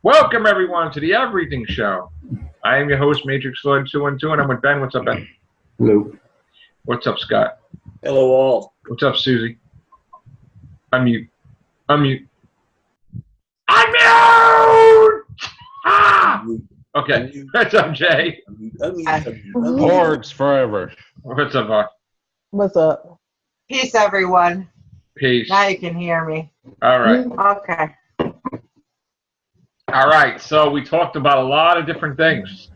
Welcome, everyone, to the Everything Show. I am your host, Matrix Lloyd 212, and I'm with Ben. What's up, Ben? Hello. What's up, Scott? Hello, all. What's up, Suzy? Unmute. Unmute. Unmute! Ah! Okay. What's up, Jay? Hordes forever. What's up, Mark? What's up? Peace, everyone. Peace. Now you can hear me. All right. Okay. All right. So we talked about a lot of different things.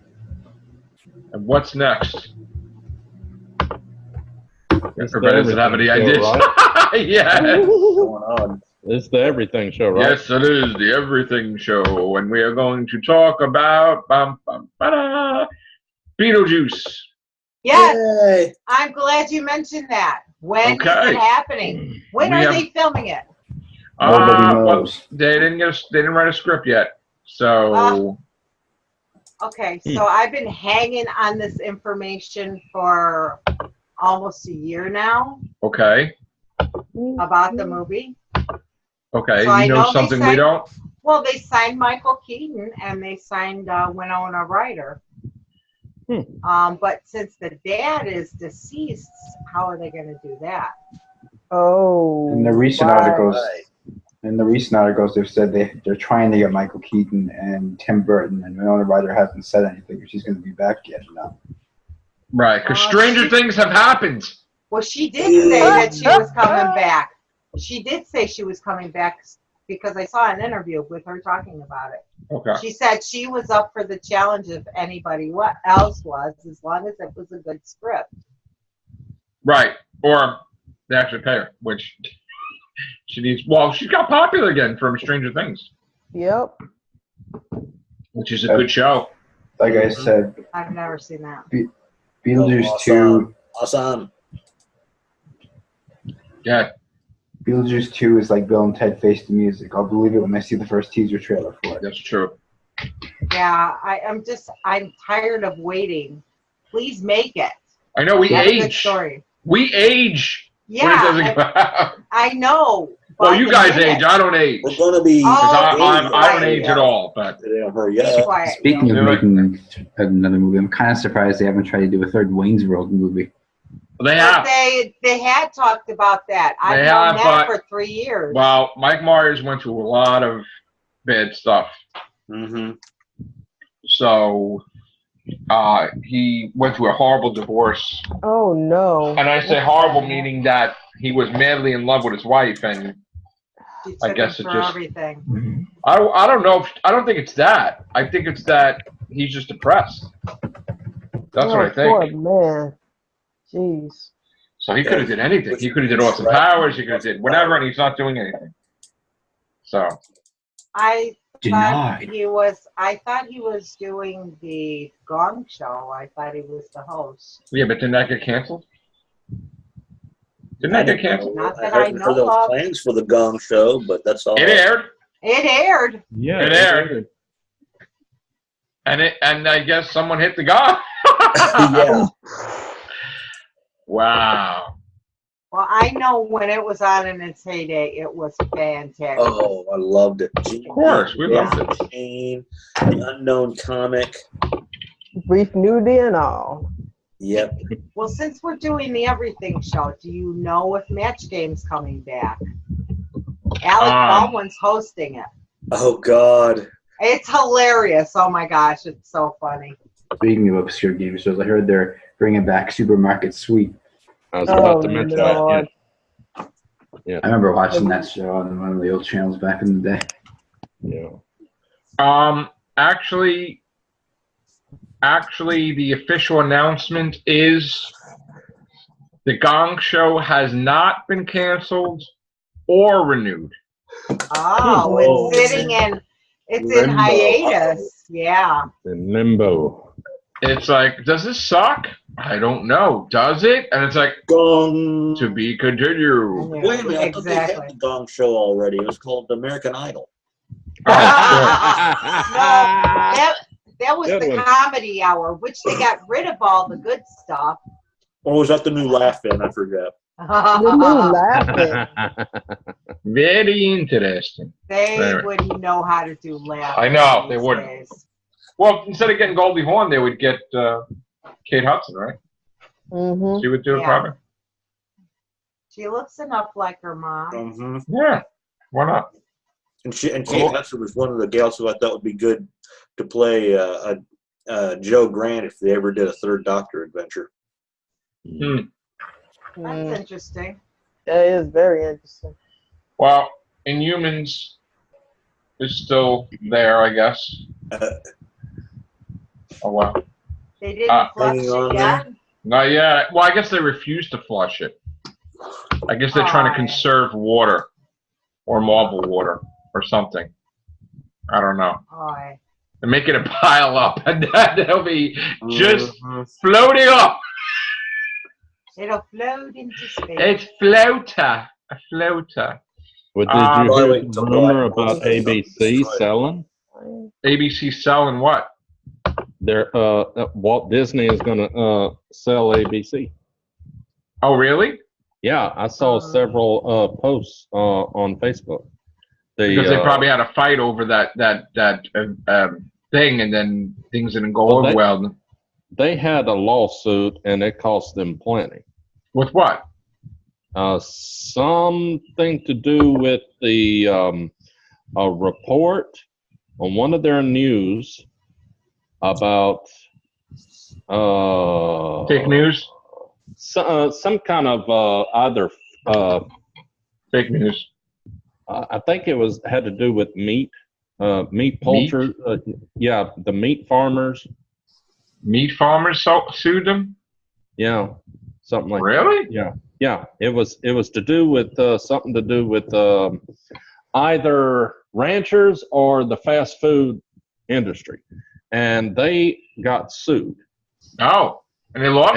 And what's next? Everybody doesn't have any ideas. Right? Yeah. What's going on? It's the Everything Show, right? Yes, it is the Everything Show, and we are going to talk about Beetlejuice. Yes, Yay. I'm glad you mentioned that. When is it happening? When We are have- they filming it? Nobody Well, knows. they didn't write a script yet, so Okay, so I've been hanging on this information for almost a year now okay, about the movie. okay. So I You know know they something we signed- don't. Well, they signed Michael Keaton and they signed Winona Ryder. But since the dad is deceased, how are they going to do that? Oh. In the recent right. articles, they've said they're trying to get Michael Keaton and Tim Burton, and Winona Ryder hasn't said anything, but she's going to be back yet. No. Right, because stranger things have happened. Well, she did say that she was coming back. She did say she was coming back because I saw an interview with her talking about it. Okay. She said she was up for the challenge if anybody else was, as long as it was a good script. Right, or they actually pay her, which she needs. Well, she got popular again from Stranger Things, Yep. which is a good show. Like I said, I've never seen that. Beetlejuice 2. Awesome. Yeah. Beetlejuice 2 is like Bill and Ted Face the Music. I'll believe it when I see the first teaser trailer for it. That's true. Yeah, I'm tired of waiting. Please make it. I know we Have a good age. story. We age. when it doesn't Yeah, come out. I know. Well, but you the guys minute- age. I don't age. We're going to be. Because Oh, I don't age at all. But They don't hurry Be up. quiet, Speaking Bill. of making another movie, I'm kind of surprised they haven't tried to do a third Wayne's World movie. they But have. they had talked about that. I've They known have, that but- for 3 years. Well, Mike Myers went through a lot of bad stuff. Mm-hmm. So he went through a horrible divorce. Oh no. And I say horrible meaning that he was madly in love with his wife. And She I took guess him it for just- everything. I don't know. I don't think it's that. I think it's that he's just depressed. That's what I Poor think. man. Jeez. So he could have did anything. He could have did Austin Powers. He could have did whatever, and he's not doing anything. So I thought Denied. I thought he was doing the Gong Show. I thought he was the host. yeah, but didn't that get canceled? Didn't that get canceled? Not that I I heard know there was of. plans for the Gong Show, but that's all. It aired, It aired. Yeah. It aired. and I guess someone hit the guy. Yeah. Wow. Well, I know when it was on in its heyday, it was fantastic. Oh, I loved it. Of course, we loved it. Gene, the Unknown Comic. Brief nudity and all. Yep. Well, since we're doing the Everything Show, do you know if Match Game's coming back? Alec Baldwin's hosting it. Oh, God. It's hilarious. Oh my gosh, it's so funny. Speaking of obscure game shows, I heard they're bringing back Supermarket Sweep. I was about to mention Lord. that. Yeah. I remember watching that show on one of the old channels back in the day. Yeah. Actually, the official announcement is the Gong Show has not been canceled or renewed. Oh, it's sitting in, it's in Limbo. hiatus. Yeah. In limbo. It's like, does this suck? I don't know. Does it? And it's like, Gong. to be continued. Wait a minute. I thought they had Exactly. the Gong Show already. It was called American Idol. No, that was Good the one. comedy hour, which they got rid of all the good stuff. Or was that the new Laugh-In? I forget. The new laughing. Very interesting. They Anyway. wouldn't know how to do laughter. I know, they these wouldn't. days. Well, instead of getting Goldie Hawn, they would get Kate Hudson, right? Mm-hmm. She would do it Yeah. probably. She looks enough like her mom. Mhm. Yeah. Why not? And Kate Hudson was one of the gals who I thought would be good to play Joe Grant if they ever did a third Doctor adventure. Hmm. That's interesting. That is very interesting. Well, Inhumans is still there, I guess. Oh, wow. They didn't flush hanging on it yet. Not yet. Well, I guess they refuse to flush it. I guess they're trying to conserve water or Marvel water or something. I don't know. Boy. They're making it pile up, and they'll be just Mhm. floating up. It'll float into space. It's floater. A floater. Well, did you Well, I hear wait the till rumor Black Bolt about ABC destroyed it. selling? ABC selling what? Their Walt Disney is going to sell ABC. Oh, really? Yeah, I saw several posts on Facebook. Because they probably had a fight over that thing, and then things didn't go Well, over well. They had a lawsuit, and it cost them plenty. With what? Something to do with the a report on one of their news about Fake news? some kind of either Fake news. I think it had to do with meat poultry. Yeah, the meat farmers. Meat farmers sued them? Yeah, something like Really? that. Yeah. It was to do with something to do with either ranchers or the fast food industry, and they got sued. Oh, and they lost?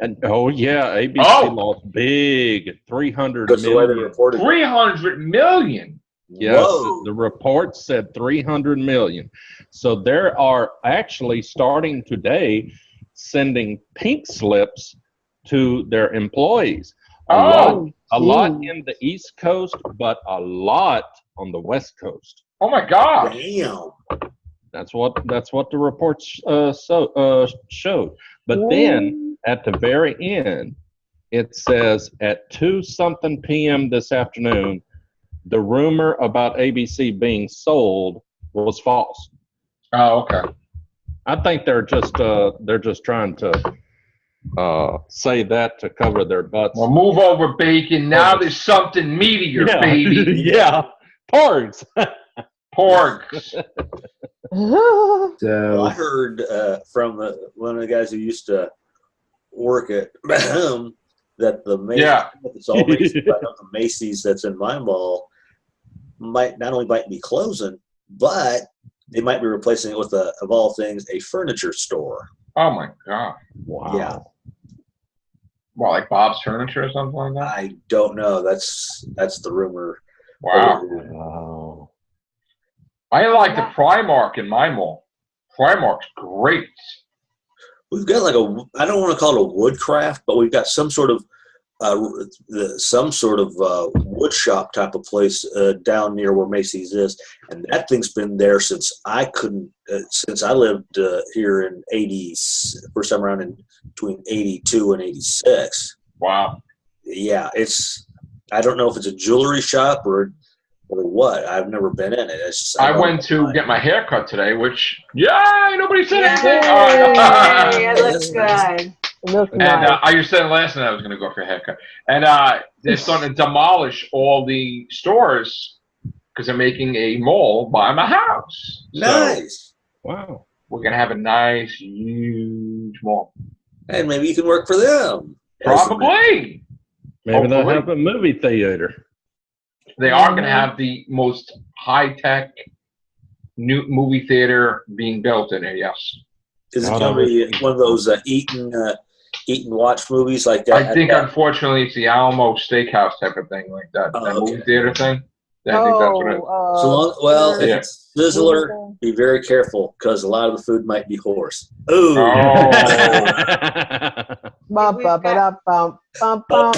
And oh yeah, ABC lost big, 300 Because the way they million. reported it. 300 million. Yes, Whoa. the report said 300 million. So they are actually starting today sending pink slips to their employees. A lot in the East Coast, but a lot on the West Coast. Oh my God. Damn. That's what the report showed. But then at the very end, it says at 2-something p.m. this afternoon, the rumor about ABC being sold was false. Oh, okay. I think they're just trying to say that to cover their butts. Well, move over, bacon. Now there's something meatier, baby. Yeah, porgs. Porgs. Well, So I heard from one of the guys who used to work at that the Macy's, it's all Macy's, but the Macy's that's in my mall might be closing, but they might be replacing it with of all things, a furniture store. Oh my God. Wow. Yeah. Well, like Bob's Furniture or something like that? I don't know. That's the rumor. Wow. Wow. I like the Primark in my mall. Primark's great. We've got like I don't want to call it a woodcraft, but we've got some sort of wood shop type of place down near where Macy's is, and that thing's been there since I lived here in first time around in between 82 and 86. Wow. Yeah, I don't know if it's a jewelry shop or what. I've never been in it. I went to get my hair cut today, which, nobody said anything. Yay, it looks good. Look And you said last night I was going to go for a haircut. And they're starting to demolish all the stores because they're making a mall by my house. Nice. So, wow. We're going to have a nice, huge mall. And maybe you can work for them. Probably. Maybe they'll Hopefully. have a movie theater. They are going to have the most high-tech new movie theater being built in it, yes. Is it going to be one of those eat and watch movies like that? I think, unfortunately, it's the Alamo Steakhouse type of thing, like that, that movie theater thing. I think that's what it is. If it's Sizzler, be very careful because a lot of the food might be horse. Ooh. Oh. Bum, bum, ba-da, bum, bum, bum.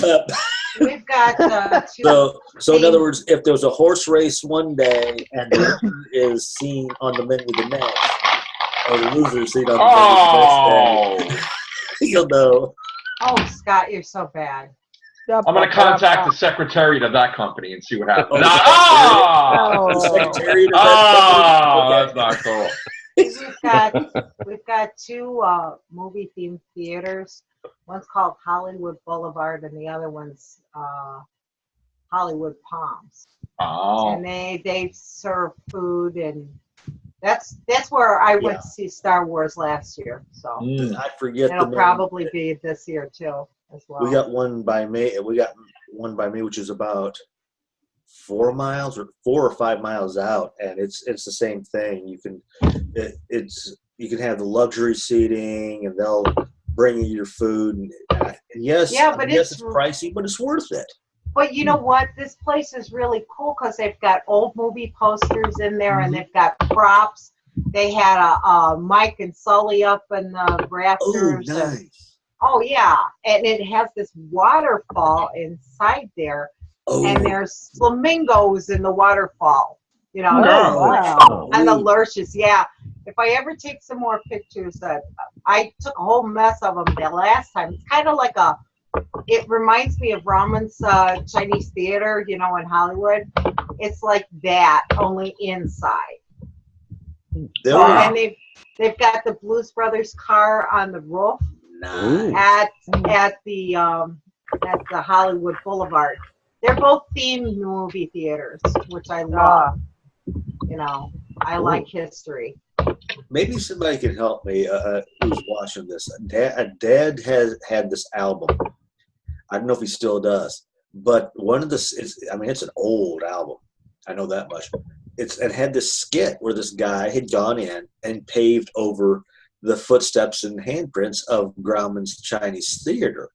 We've got two. So in other words, if there's a horse race one day and the winner is seen on the menu the next, or the loser is seen on the menu the next day, you'll know. Oh, Scott, you're so bad. I'm going to contact the secretariat of that company and see what happens. The secretariat of that company? That's not cool. We've got two movie themed theaters. One's called Hollywood Boulevard, and the other one's Hollywood Palms. Oh. And they serve food, and that's where I went to see Star Wars last year. So I forget. It'll probably be this year too, as well. We got one by me. Which is about 4 or 5 miles out, and it's the same thing. You can have the luxury seating, and they'll bring you your food. And yes, it's pricey, but it's worth it. But you know what? This place is really cool because they've got old movie posters in there, and they've got props. They had a Mike and Sully up in the rafters. Oh, nice. Yeah, and it has this waterfall inside there, and there's flamingos in the waterfall. You know, wow. And the lurches. Yeah. If I ever take some more pictures, I took a whole mess of them the last time. It's kind of like it reminds me of Raman's Chinese theater, you know, in Hollywood. It's like that, only inside. And they've got the Blues Brothers car on the roof at the Hollywood Boulevard. They're both themed movie theaters, which I love. You know, I like history. Maybe somebody can help me who's watching this. Dad has had this album. I don't know if he still does, but it's an old album. I know that much. It had this skit where this guy had gone in and paved over the footsteps and handprints of Grauman's Chinese theater.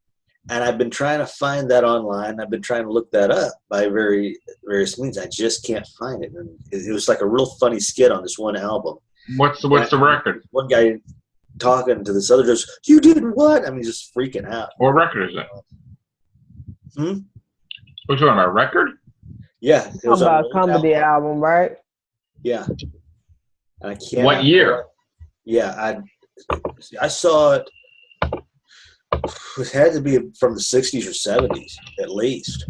And I've been trying to find that online. I've been trying to look that up by various means. I just can't find it. And it was like a real funny skit on this one album. What's the record? One guy talking to this other just, you did what? I mean, just freaking out. What record is it? Which one? A record? Yeah. It was about a comedy album, right? Yeah. I can't. What year? Yeah, I saw it. It had to be from the 60s or 70s, at least.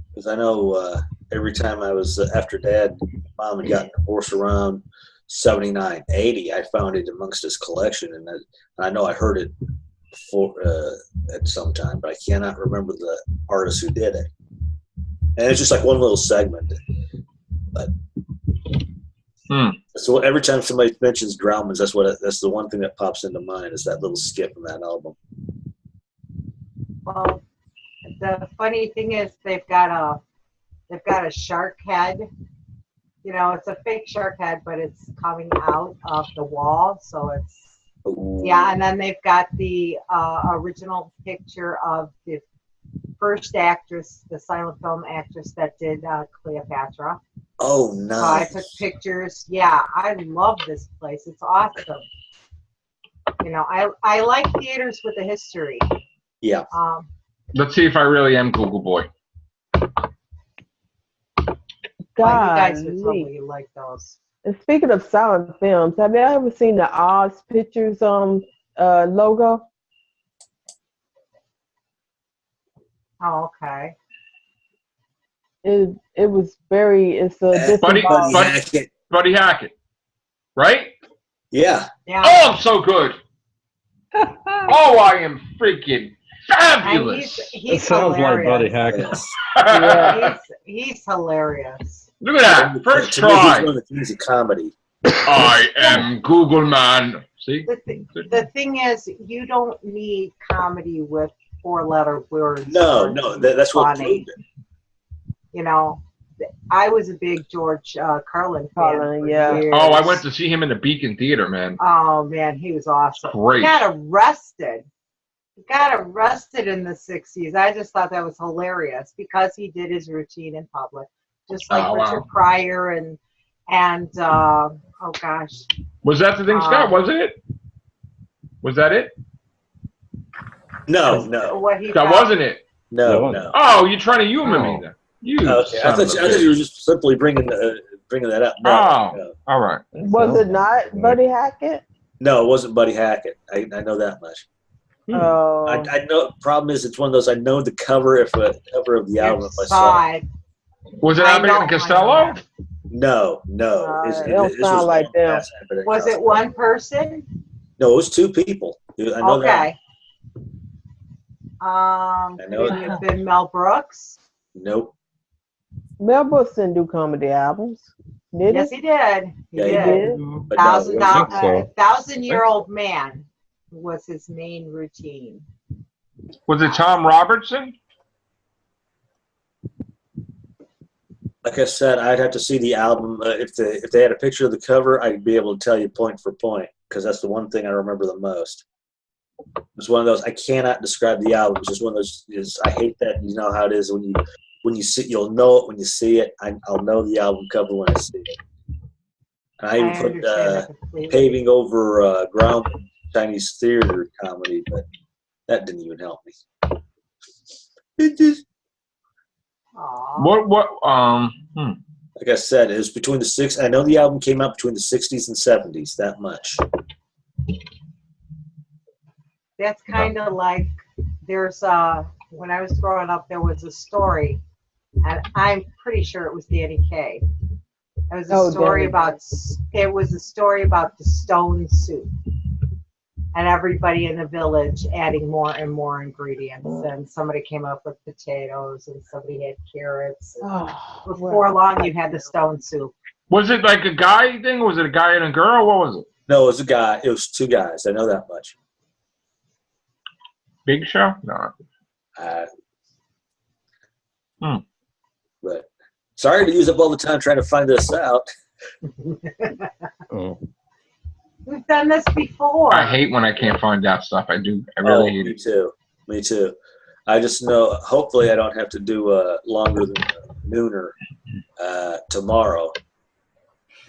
Because I know every time I was after Dad, Mom had gotten divorced around 79, 80, I found it amongst his collection, and I know I heard it before at some time, but I cannot remember the artist who did it. And it's just like one little segment. But so every time somebody mentions Grauman's, that's the one thing that pops into mind is that little skit from that album. Well, the funny thing is they've got a shark head. You know, it's a fake shark head, but it's coming out of the wall, so it's and then they've got the original picture of the first actress, the silent film actress that did Cleopatra. Oh, nice. So I took pictures. Yeah, I love this place. It's awesome. You know, I like theaters with a history. Yeah. Let's see if I really am Google Boy. You guys would totally like those. And speaking of silent films, have you ever seen the Oz Pictures logo? Oh, okay. It was very. It's a Buddy Hackett, right? Yeah. Oh, I'm so good. Oh, I am freaking fabulous. He's sounds hilarious. like Buddy Hackett. Yeah, he's hilarious. Look at that. First try. He's one of the kings of comedy. I am Google man. See? The thing is, you don't need comedy with 4-letter words. No, that's what funny. You know, I was a big George Carlin fan. For years. Oh, I went to see him in the Beacon Theater, man. Oh man, he was awesome. Great. He got arrested. In the 60s. I just thought that was hilarious because he did his routine in public, just like Richard Pryor and oh gosh. Was that the thing, Scott? Was it? Was that it? No. What he That found? wasn't it. No. Oh, you're trying to humor me then. You Okay. I son of thought a bitch. you were just simply bringing that up. No. All right. Was it not Buddy Hackett? No, it wasn't Buddy Hackett. I know that much. Oh. I know. Problem is, it's one of those. I know the cover of the album if I saw it. Was it I Abbott know- and Costello? No. It don't sound like them. Was it one person? No, it was two people. I know that. Okay. Could it have been Mel Brooks? Nope. Mel Brooks didn't do comedy albums. Did Yes, he did. He Yeah, he did. did. But no, it wasn't. $1,000-year-old man was his main routine. Was it Tom Robertson? Like I said, I'd have to see the album. If they had a picture of the cover, I'd be able to tell you point for point because that's the one thing I remember the most. It's one of those I cannot describe the album. It's just one of those. I hate that. You know how it is when you see, you'll know it when you see it. I'll know the album cover when I see it. And I even put Paving Over Ground Chinese theater comedy, but that didn't even help me. It just. What? Like I said, it was between the six. I know the album came out between the 60s and 70s. That much. That's kind of like there's when I was growing up, there was a story, and I'm pretty sure it was Danny Kaye. It was a story about the stone soup, and everybody in the village adding more and more ingredients. And somebody came up with potatoes, and somebody had carrots. Before long, you had the stone soup. Was it like a guy thing? Was it a guy and a girl? What was it? No, it was a guy. It was two guys. I know that much. Big Show? No. But sorry to use up all the time trying to find this out. We've done this before. I hate when I can't find out stuff. I do. I really hate it. Me too. I just know. Hopefully, I don't have to do longer than nooner tomorrow,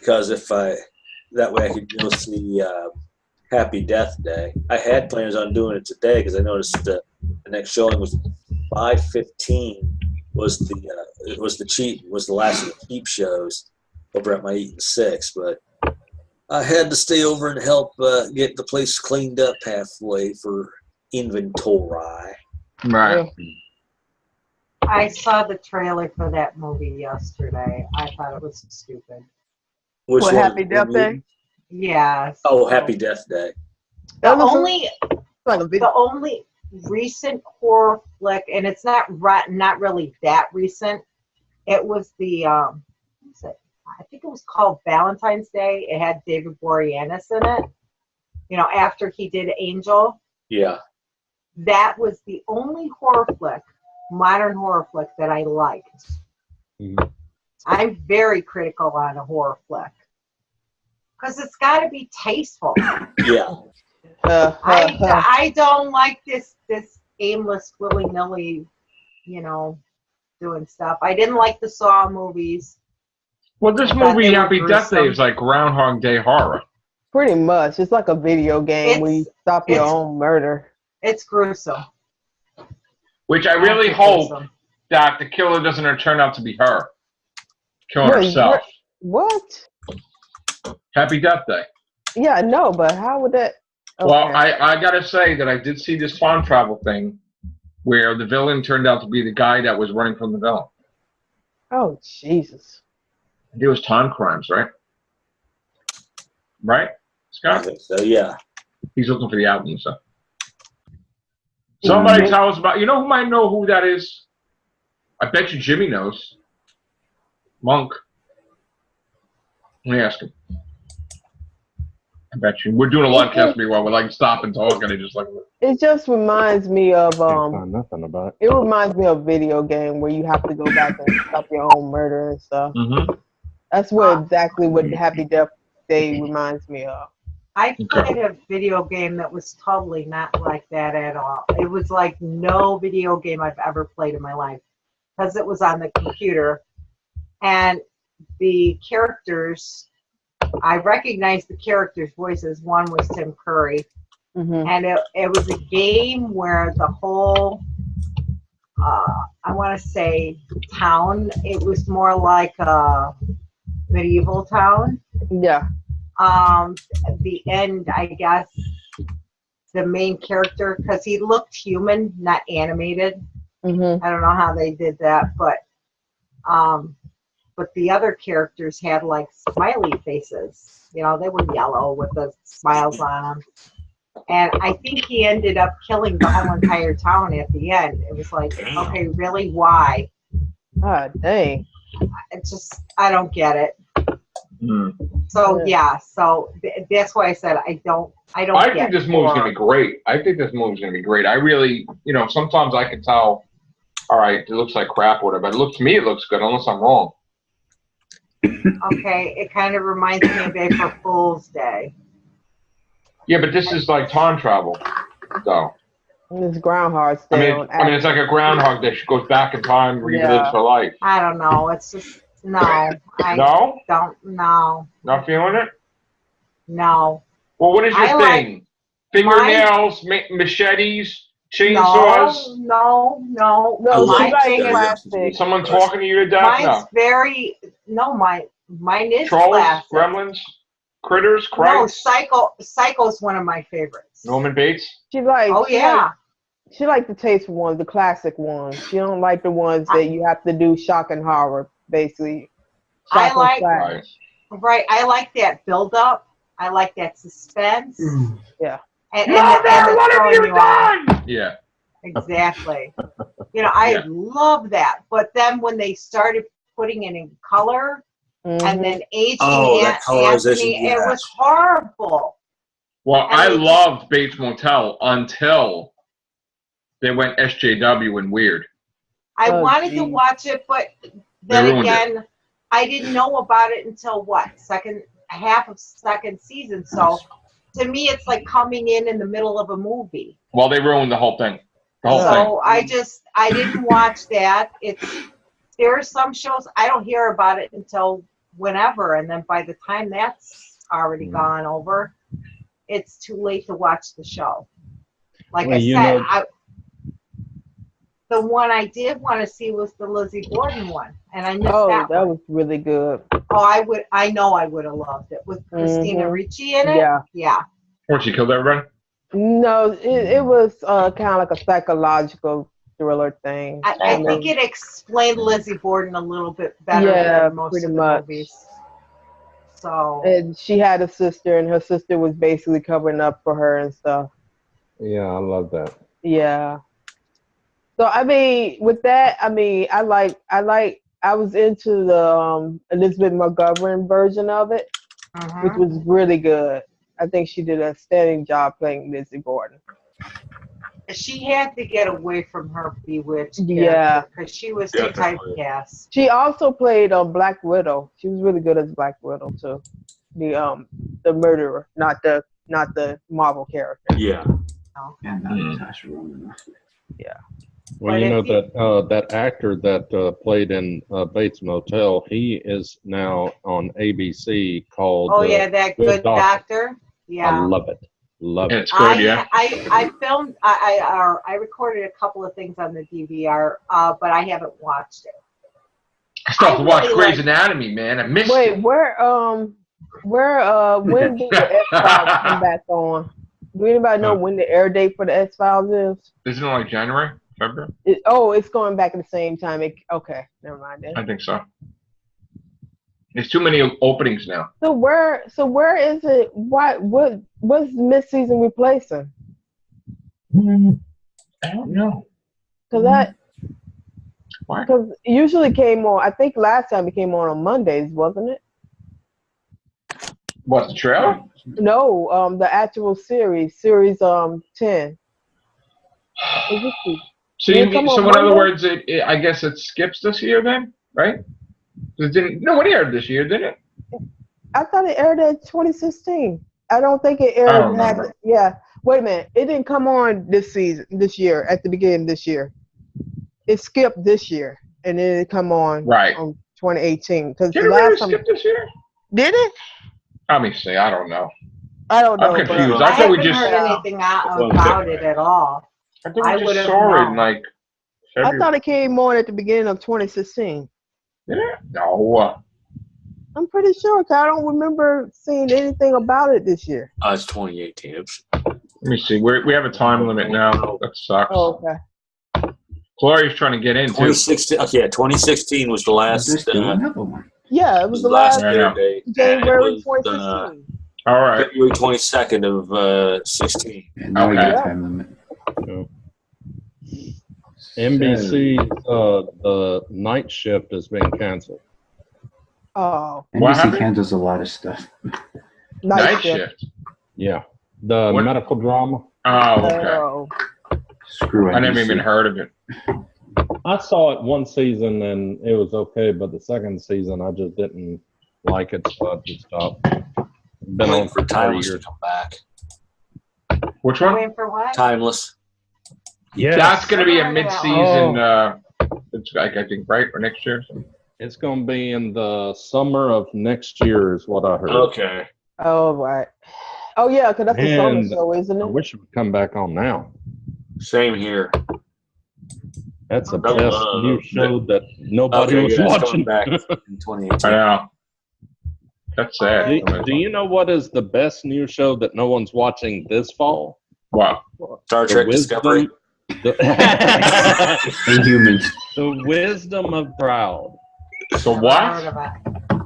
because that way I could go see Happy Death Day. I had plans on doing it today because I noticed the next showing was 5:15. Was the last of the cheap shows over at my Eaton 6, but I had to stay over and help get the place cleaned up halfway for inventory. Right. I saw the trailer for that movie yesterday. I thought it was stupid. Which one? Happy Death Day? Yes. Oh, Happy Death Day. The only recent horror flick, and it's not really that recent. It was I think it was called Valentine's Day. It had David Boreanaz in it. You know, after he did Angel. Yeah. That was the only modern horror flick that I liked. Mm-hmm. I'm very critical on a horror flick because it's got to be tasteful. Yeah. I don't like this aimless willy-nilly, doing stuff. I didn't like the Saw movies. Well, this movie, Happy Death Day, is like Groundhog Day horror. Pretty much. It's like a video game where you stop your own murder. It's gruesome. Which I really hope that the killer doesn't turn out to be her. Killing herself. What? Happy Death Day. Yeah, no, but how would that... Okay. Well, I got to say that I did see this time travel thing where the villain turned out to be the guy that was running from the villain. Oh, Jesus. It was time crimes, right? Right, Scott? I think so, yeah. He's looking for the album, so. Somebody tell us about... You know who might know who that is? I bet you Jimmy knows. Monk. Let me ask him. I bet you. We're doing a live cast while we're like stop and talk, and it just reminds me of nothing about it reminds me of a video game where you have to go back and stop your own murder and stuff. Mm-hmm. That's exactly what Happy Death Day reminds me of. I played a video game that was totally not like that at all. It was like no video game I've ever played in my life because it was on the computer, and the characters. I recognized the characters' voices. One was Tim Curry, and it was a game where the whole I want to say town. It was more like a medieval town. Yeah. The end, I guess, the main character, because he looked human, not animated. I don't know how they did that, but the other characters had like smiley faces. You know, they were yellow with the smiles on them. And I think he ended up killing the whole entire town at the end. It was like, okay, really, why? Ah, dang. It's just, I don't get it. Mm. So that's why I said I don't. I think this movie's gonna be great. I think this movie's gonna be great. I really, sometimes I can tell. All right, it looks like crap or whatever, but to me it looks good, unless I'm wrong. Okay, it kind of reminds me of April Fool's Day. Yeah, but this is like time travel, though. It's Groundhog's Day. I mean, it's like a groundhog that goes back in time, relives her life. I don't know. It's just no. I don't know. Not feeling it? No. Well, what is your thing? Fingernails, machetes, chainsaws? No. Plastic. Someone talking to you to death? Mine's mine is Trolls, classic. gremlins, critters, Christ. No, Psycho's one of my favorites. Norman Bates? She liked the taste ones, the classic ones. She don't like the ones that you have to do shock and horror, basically. I like that build up. I like that suspense. Yeah. And what have you done? Yeah. Exactly. I love that. But then when they started putting it in color and then aging Anthony, it was horrible. Well, I loved Bates Motel until they went SJW and weird. I wanted to watch it, but then again, I didn't know about it until half of second season. So to me, it's like coming in the middle of a movie. Well, they ruined the whole thing. I didn't watch that. There are some shows I don't hear about it until whenever, and then by the time that's already gone over, it's too late to watch the show. Like I said, the one I did want to see was the Lizzie Borden one, and I missed that. That was really good. I know I would have loved it with Christina Ricci in it. Yeah. Or she killed everybody? No, it was kind of like a psychological thriller thing. I think it explained Lizzie Borden a little bit better than most of the movies. So. And she had a sister, and her sister was basically covering up for her and stuff. Yeah, I love that. Yeah. So I mean, with that, I mean, I was into the Elizabeth McGovern version of it, which was really good. I think she did a standing job playing Lizzie Borden. She had to get away from her Bewitched because she was too typecast. She also played Black Widow. She was really good as Black Widow too. The murderer, not the Marvel character. Yeah. Yeah. Well, that actor that played in Bates Motel, he is now on ABC called. That Good Doctor. Yeah. I love it. It's good, yeah. I filmed. I recorded a couple of things on the DVR, but I haven't watched it. I still have to watch Grey's Anatomy, man. I missed it. When did the X-Files come back on? Do anybody know when the air date for the X-Files is? Isn't it like January, February? It's going back at the same time. Okay, never mind then. I think so. There's too many openings now. So where is it? What's mid-season replacing? I don't know. Because it usually came on. I think last time it came on Mondays, wasn't it? What, the trailer? No, the actual series 10. So in other words, I guess it skips this year then, right? It aired this year, did it? I thought it aired in 2016. I don't think it aired. I don't remember. Wait a minute. It didn't come on this year, at the beginning of this year. It skipped this year, and then it come on on 2018. Did it really skip this year? Did it? Let me see. I don't know. I don't know. I'm but, confused. I I thought we haven't just. heard anything about it at all. I thought I we would've just saw it in known. like I February. thought it came on at the beginning of 2016. Did it? No. I'm pretty sure, 'cause I don't remember seeing anything about it this year. It's 2018. Oops. Let me see. We have a time limit now. That sucks. Oh, okay. Gloria's trying to get in too. 2016. Okay, yeah, 2016 was the last. There's still another one. Yeah, it was the last I know. day. January And it was, 2016. All right. February 22nd of 16. And now we Okay. got a time limit. NBC, the night shift has been canceled. Oh, What NBC happened? cancels a lot of stuff. Night shift. Yeah. The What? medical drama. Oh, okay. Oh. Screw it. I never even heard of it. I saw it one season and it was okay, but the second season I just didn't like it, so I just stopped. Been Waiting on for for 3 Timeless to years. come back. Which You're one? waiting for what? Timeless. Yeah, That's going to be a Never heard of that mid-season. It's like, I think, right, or next year. it's going to be in the summer of next year, is what I heard. Okay. Oh, right. Oh, yeah, because that's a summer And show, isn't I it? wish it would come back on now. Same here. That's the I best love new it. show that nobody Okay, was yeah, it's watching. coming back in I 2018. know. That's sad. Do you know what is the best new show that no one's watching this fall? Wow. Star Trek Discovery. The, Inhumans. the Wisdom of the Crowd. So Never what? heard of it.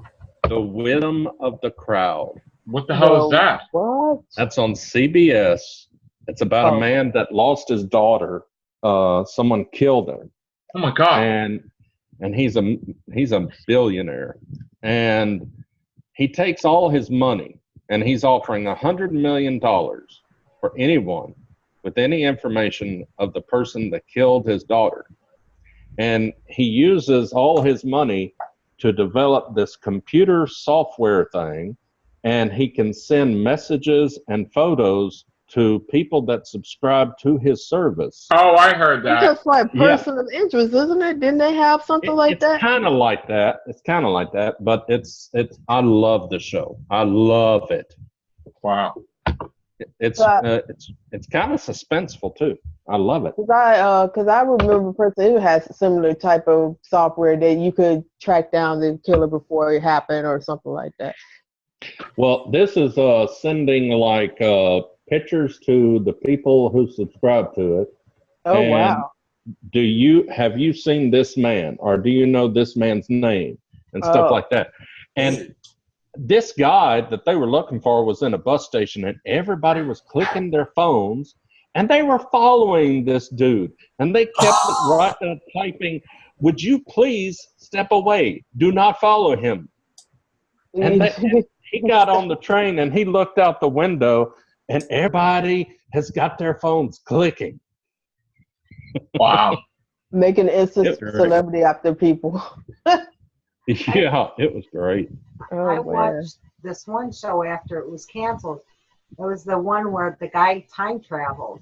The Wisdom of the Crowd. What the hell is that? What? That's on CBS. It's about Oh. a man that lost his daughter. Someone killed her, Oh my god. and he's a billionaire, and he takes all his money and he's offering $100 million for anyone with any information of the person that killed his daughter. And he uses all his money to develop this computer software thing, and he can send messages and photos to people that subscribe to his service. Oh, I heard It's that. just like Yeah. person of interest, isn't it? Didn't they have something like It's that? kind of like that. It's kind of like that, but it's. I love the show. I love it. Wow. It's But- it's kind of suspenseful too. I love it. Because I remember a person who has a similar type of software that you could track down the killer before it happened or something like that. Well, this is sending like pictures to the people who subscribe to it. Oh, And wow. have you seen this man, or do you know this man's name and stuff Oh. like that? And this guy that they were looking for was in a bus station, and everybody was clicking their phones, and they were following this dude, and they kept typing, "Would you please step away? Do not follow him." And he got on the train and he looked out the window, and everybody has got their phones clicking. Wow. Making instant It's great. celebrity after people. Yeah, it was great. Oh, I man. watched this one show after it was canceled. It was the one where the guy time traveled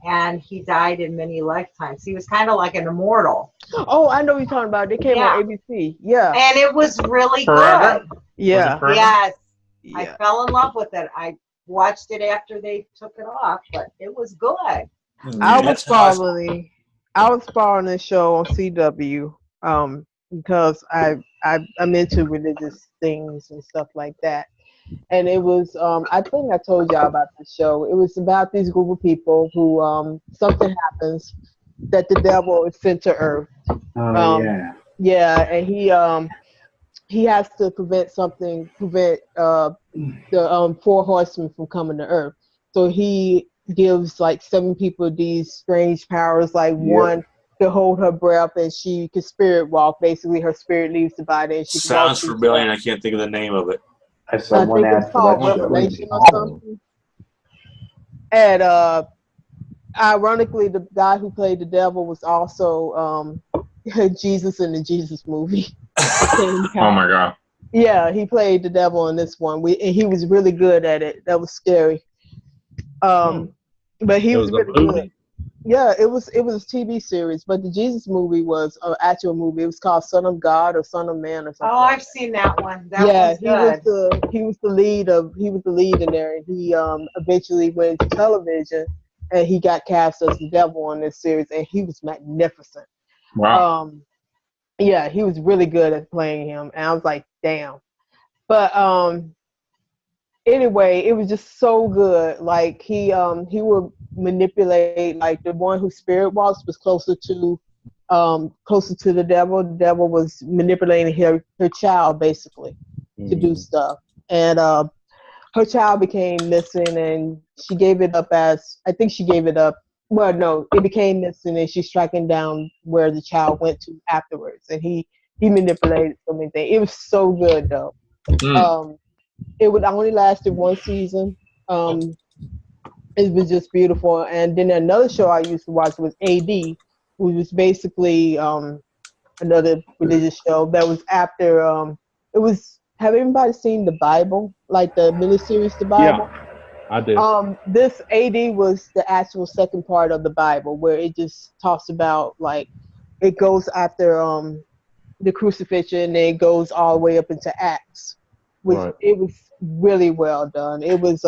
and he died in many lifetimes. He was kind of like an immortal. Oh, I know what you're talking about. They came Yeah. on ABC. Yeah. And it was really Forever? good. Yeah. Forever? Yes. I Yeah. fell in love with it. I watched it after they took it off, but it was good. I was That's how following this show on CW because I'm into religious things and stuff like that. And it was I think I told y'all about the show. It was about these group of people who something happens that the devil is sent to earth. Oh, yeah. Yeah, and he has to prevent the 4 horsemen from coming to earth. So he gives like 7 people these strange powers, like one to hold her breath and she can spirit walk. Basically, her spirit leaves the body and she can walk Sounds through familiar. space. I can't think of the name of it. I saw I one think ad it's for called that show. Revelation or Oh. something. And ironically, the guy who played the devil was also Jesus in the Jesus movie. Oh my god. Yeah, he played the devil in this one. And he was really good at it. That was scary. But he It was was a really movie? good. Yeah, it was a TV series, but the Jesus movie was an actual movie. It was called Son of God or Son of Man or something. Oh, like I've seen that one. That yeah, was good. he was the lead in there. And he eventually went to television, and he got cast as the devil on this series, and he was magnificent. Wow. Yeah, he was really good at playing him, and I was like, damn. But anyway, it was just so good. Like he would manipulate, like the one whose spirit was closer to the devil. The devil was manipulating her child basically to do stuff. And her child became missing, and she gave it up as, I think she gave it up. Well, no, it became missing, and she's tracking down where the child went to afterwards. And he manipulated so many things. It was so good though. It would only lasted one season. It was just beautiful. And then another show I used to watch was AD, which was basically another religious show that was after. It was. Have anybody seen the Bible, like the miniseries, the Bible? Yeah, I did. This AD was the actual second part of the Bible, where it just talks about, like, it goes after the crucifixion, and it goes all the way up into Acts. Right. It was really well done. It was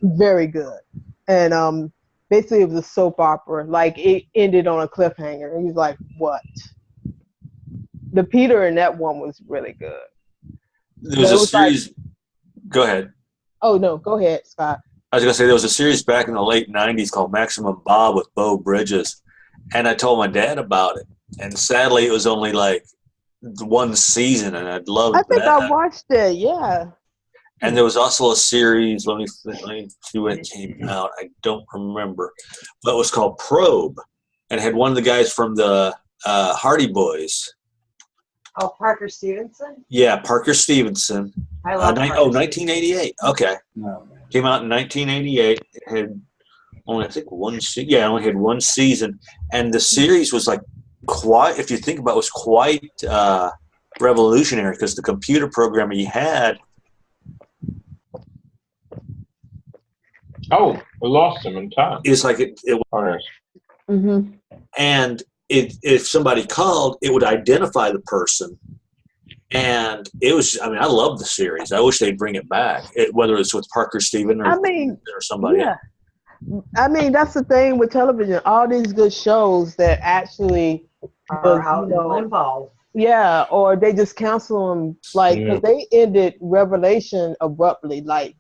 very good. And basically it was a soap opera. Like, it ended on a cliffhanger. And he was like, what? The Peter in that one was really good. There was a series. Go ahead. Oh, no. Go ahead, Scott. I was going to say there was a series back in the late 90s called Maximum Bob with Beau Bridges. And I told my dad about it. And sadly, it was only like one season, and I'd loved that. I think I watched it, yeah. And there was also a series, let me see when it came out. I don't remember. But it was called Probe. And it had one of the guys from the Hardy Boys. Oh, Parker Stevenson? Yeah, Parker Stevenson. I love 1988. Okay. No, Came out in 1988. It had only, I think, only had one season. And the series was like quite, if you think about it, was quite revolutionary because the computer program he had. Oh, we lost him in time. Is like it Oh, Mm-hmm. and if somebody called, it would identify the person. And it was, I mean, I love the series. I wish they'd bring it back, whether it's with Parker Steven or somebody else. I mean, that's the thing with television. All these good shows that actually Are out in limbo. Yeah, or they just cancel them. Like, because they ended Revelation abruptly. Like,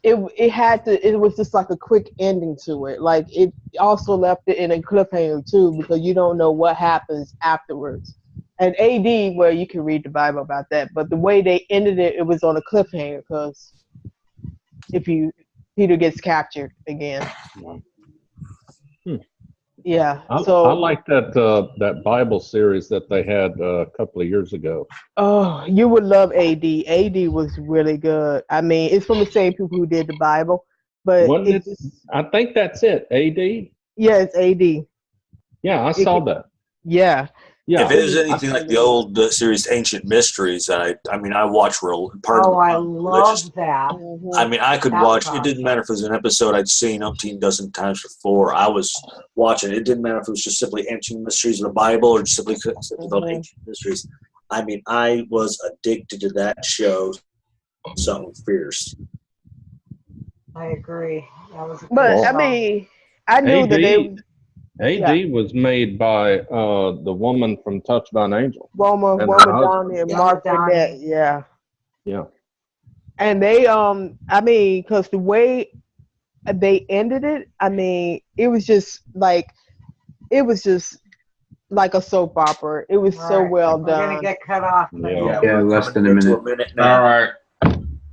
it was just like a quick ending to it. Like, it also left it in a cliffhanger too, because you don't know what happens afterwards. And AD, well, you can read the Bible about that, but the way they ended it, it was on a cliffhanger, because Peter gets captured again. Yeah. I like that Bible series that they had a couple of years ago. Oh, you would love AD. AD was really good. I mean, it's from the same people who did the Bible, but I think that's it. AD. Yeah, it's AD. Yeah, I saw that. Yeah. Yeah. If it was anything like the old series Ancient Mysteries, I mean, I watch I love that. I mean, I could watch. It didn't matter if it was an episode I'd seen umpteen dozen times before. I was watching. It didn't matter if it was just simply Ancient Mysteries of the Bible or just simply called Ancient Mysteries. I mean, I was addicted to that show. Something fierce. I agree. That was. I mean, I knew that they. AD was made by the woman from Touched by an Angel. Roma Downey and Mark Burnett, yeah. Yeah. And they, I mean, because the way they ended it, I mean, it was just like a soap opera. It was so well done. We're going to get cut off. Yeah, less than a minute. All right.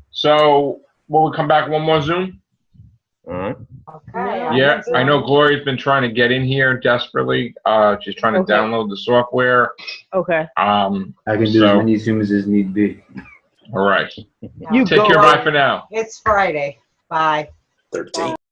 So, will we come back one more Zoom? All right. Okay. Yeah, I know Gloria's been trying to get in here desperately. She's trying to download the software. Okay. I can do as many Zooms as need be. All right. You take care. Bye for now. It's Friday. Bye. 13.